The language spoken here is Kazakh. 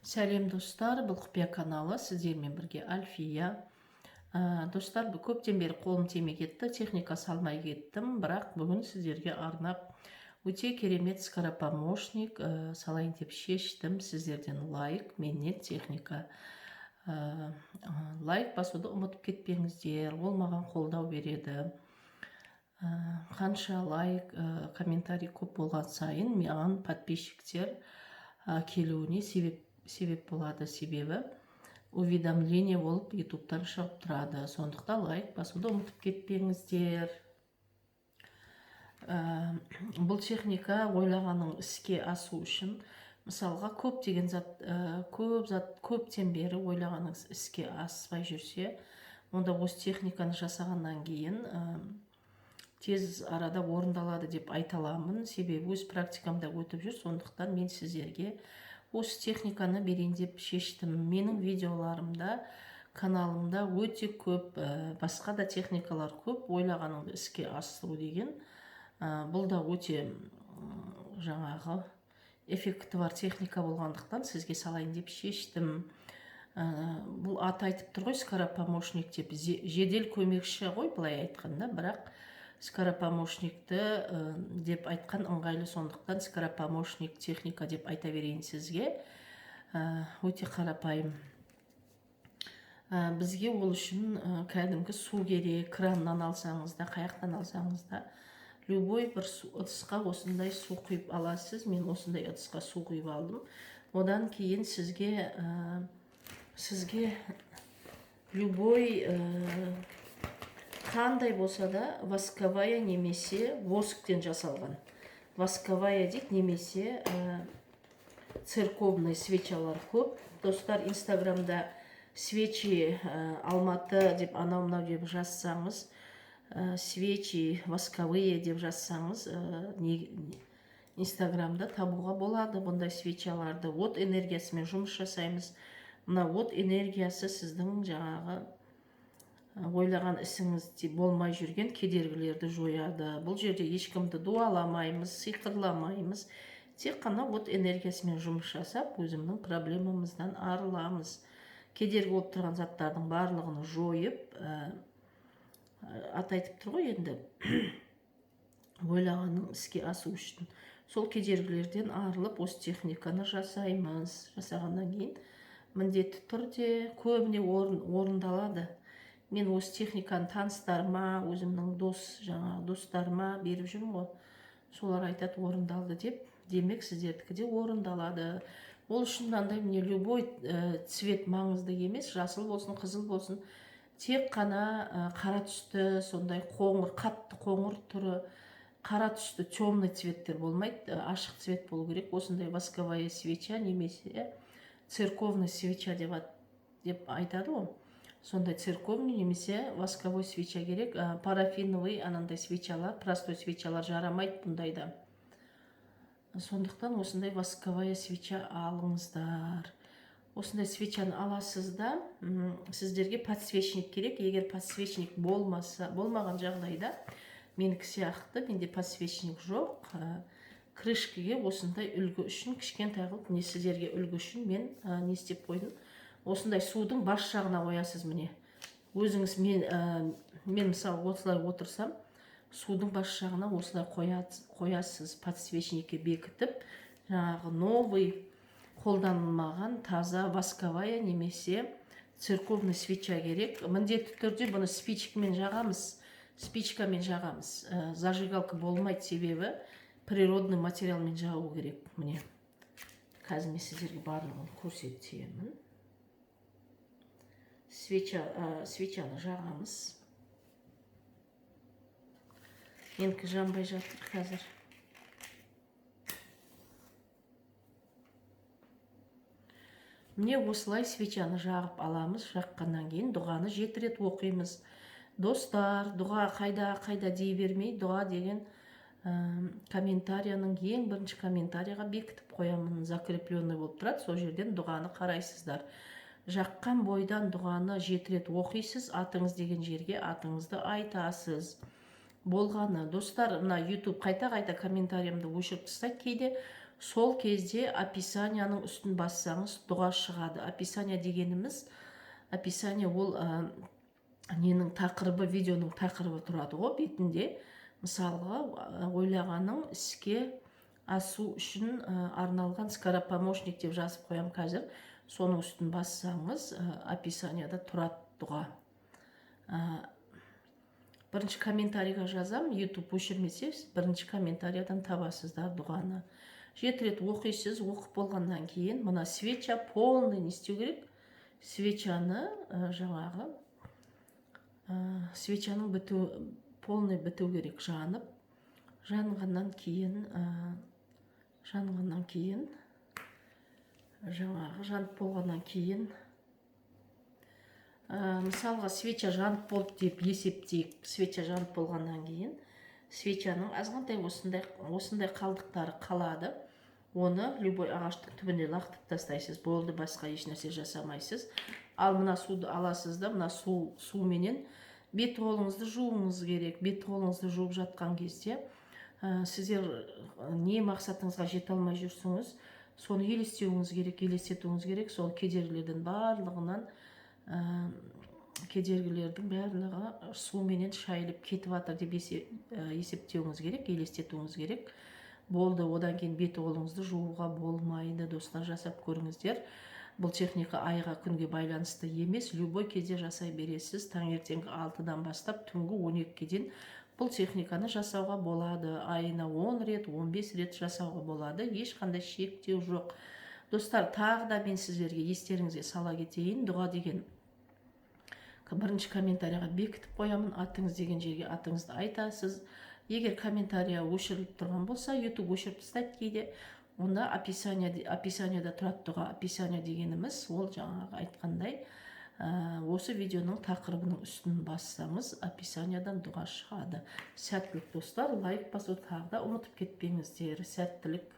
Сәлем достар, бұл құпия каналы, сіздермен бірге Альфия. Достар, көптен бері қолым тимей кетті, техника салмай кеттім, бірақ бүгін сіздерге арнап өте керемет скоропомощник салайын деп шештім. Сіздерден лайк, меннен техника. Лайк басуды ұмытып кетпеңіздер, ол маған қолдау береді. Қанша лайк, комментарий көп болған сайын маған подписчиктер келуіне себеп болады, себебі уведомление болып ютубтан шығып тұрады. Сондықтан лайк басуды ұмытып кетпеңіздер. Бұл техника ойлағаның іске асу үшін, мысалға көптеген зат, көптен бері ойлағаныңыз іске аспай жүрсе, онда осы техниканы жасағаннан кейін тез арада орындалады деп айта аламын, себебі өз практикамда өтіп жүр. Сондықтан мен сіздерге осы техниканы берейін деп шештім. Менің видеоларымда, каналымда өте көп, басқа да техникалар көп, ойлағаныңды іске асыру деген. Бұл да өте жаңағы эффекті бар техника болғандықтан сізге салайын деп шештім. Бұл аты айтып тұр ғой, скоропомощник деп, жедел көмекші ғой былай айтқанда, бірақ скоропомощникті деп айтқан ыңғайлы, сондықтан скоропомощник техника деп айта берейін сізге. Өте қарапайым. Бізге ол үшін кәдімгі су керек, краннан алсаңыз да, қаяқтан алсаңыз да, любой бір ыдысқа осындай су құйып аласыз. Мен осындай ыдысқа су құйып алдым. Одан кейін сізге любой қандай болса да восковая немесе восктен жасалған. Восковая дейді, немесе церковный свечалар көп. Достар, инстаграмда свечи Алматы деп анау-мынау деп жазсаңыз, свечи восковые деп жазсаңыз, инстаграмда табуға болады бұндай свечаларды. От энергиясымен жұмыс жасаймыз. Мына от энергиясы сіздің жаңағы ойлаған ісіңіз болмай жүрген кедергілерді жояды. Бұл жерде ешкімді дуаламаймыз, сиқырламаймыз. Тек қана от энергиясымен жұмыс жасап, өзімнің проблемамыздан арыламыз. Кедергі болып тұрған заттардың барлығын жойып, аты айтып тұр ғой енді, ойлағаның іске асу үшін. Сол кедергілерден арылып, осы техниканы жасаймыз. Жасағаннан кейін міндетті түрде көбіне орындалады. Мен осы техниканы таныстарыма, өзімнің достарыма беріп жүрмін ғой. Солар айтады орындалды деп. Демек сіздердікі де орындалады. Ол үшін мынандай, міне любой цвет маңызды емес, жасыл болсын, қызыл болсын. Тек қана қара түсті, сондай қоңыр, қатты қоңыр түрі, қара түсті темный цветтер болмайды, ашық цвет болу керек. Осындай восковая свеча немесе церковный свеча деп айтады ғой. Сондай церковный немесе восковой свеча керек. Парафиновый анандай свечалар, простой свечалар жарамайды бұндайда. Сондықтан осындай восковая свеча алыңыздар. Осындай свечаны аласыз да, сіздерге подсвечник керек. Егер подсвечник болмаған жағдайда, менікі сияқты, менде подсвечник жоқ. Крышкеге осындай үлгі үшін, кішкентай қылып, не сіздерге үлгі үшін мен не істеп қойдым. Осындай судың бас жағына қоясыз міне. Өзіңіз, мен мысалы осылай отырсам, судың бас жағына осылай қоясыз, подсвечникке бекітіп, жаңағы новый, қолданылмаған таза восковая немесе церковный свеча керек. Міндетті түрде бұны спичкамен жағамыз. Зажигалка болмайды, себебі природный материалмен жағу керек. Міне, қазір мен сіздерге барлығын көрсетемін. Свечаны жағамыз. Менікі жанбай жатыр қазір. Міне осылай свечаны жағып аламыз. Жаққаннан кейін дұғаны 7 рет оқимыз. Достар, дұға қайда дей бермей, дұға деген комментарияның ең бірінші комментарияға бекітіп қоямын. Закрепленный болып тұрады, сол жерден дұғаны қарайсыздар. Жаққан бойдан дұғаны 7 рет оқисыз, атыңыз деген жерге атыңызды айтасыз. Болғаны, достар, мына YouTube қайта комментариямды өшіріп тастайды кейде. сол кезде описанияның үстін бассаңыз дұға шығады. Описание дегеніміз, описание ол ненің тақырыбы, видеоның тақырыбы тұрады ғой бетінде. Мысалға, ойлағаның іске асу үшін арналған скоропомощник деп жазып қоям қазір. Соның үстін бассаңыз описанияда тұрады дұға. Бірінші комментарийға жазам, YouTube өшірмесе, бірінші комментариядан табасыздар дұғаны. 7 рет оқисыз, оқып болғаннан кейін мына свеча полный не істеу керек? Свечаны жаңағы свечаның полный біту керек, жанып. Жанғаннан кейін жаңағы жанып болғаннан кейін мысалға свеча жанып болды деп есептейік. Свеча жанып болғаннан кейін свечаның азғантай осындай қалдықтары қалады. Оны любой ағаштың түбіне лақтырып тастайсыз. Болды, басқа ешнәрсе жасамайсыз. Ал мына суды аласыз да, мына суменен бет қолыңызды жууыңыз керек. Бет қолыңызды жуып жатқан кезде сіздер не мақсатыңызға жете алмай жүрсіңіз, соны елестетуіңіз керек. Сол кедергілердің барлығы суменен шайылып кетіп жатыр деп есептеуіңіз керек, елестетуіңіз керек. Болды, одан кейін бет қолыңызды жууға болмайды. Достар, жасап көріңіздер. Бұл техника айға, күнге байланысты емес, любой кезде жасай бересіз. Таңертеңгі 6-дан бастап түнгі 12-ге дейін бұл техниканы жасауға болады. Айына 10 рет, 15 рет жасауға болады. Ешқандай шектеу жоқ. Достар, тағы да мен сіздерге естеріңізге сала кетейін. Дұға деген бірінші комментарияға бекітіп қоямын. Атыңыз деген жерге атыңызды айтасыз. Егер комментария өшіріліп тұрған болса, YouTube өшіріп тастайды кейде. Онда описанияда тұрады дұға. Описание дегеніміз ол жаңағы айтқандай, осы видеоның тақырыбының үстін бассаңыз, описаниядан дұға шығады. Сәттілік достар, лайк басуды тағы да ұмытып кетпеңіздер. Сәттілік.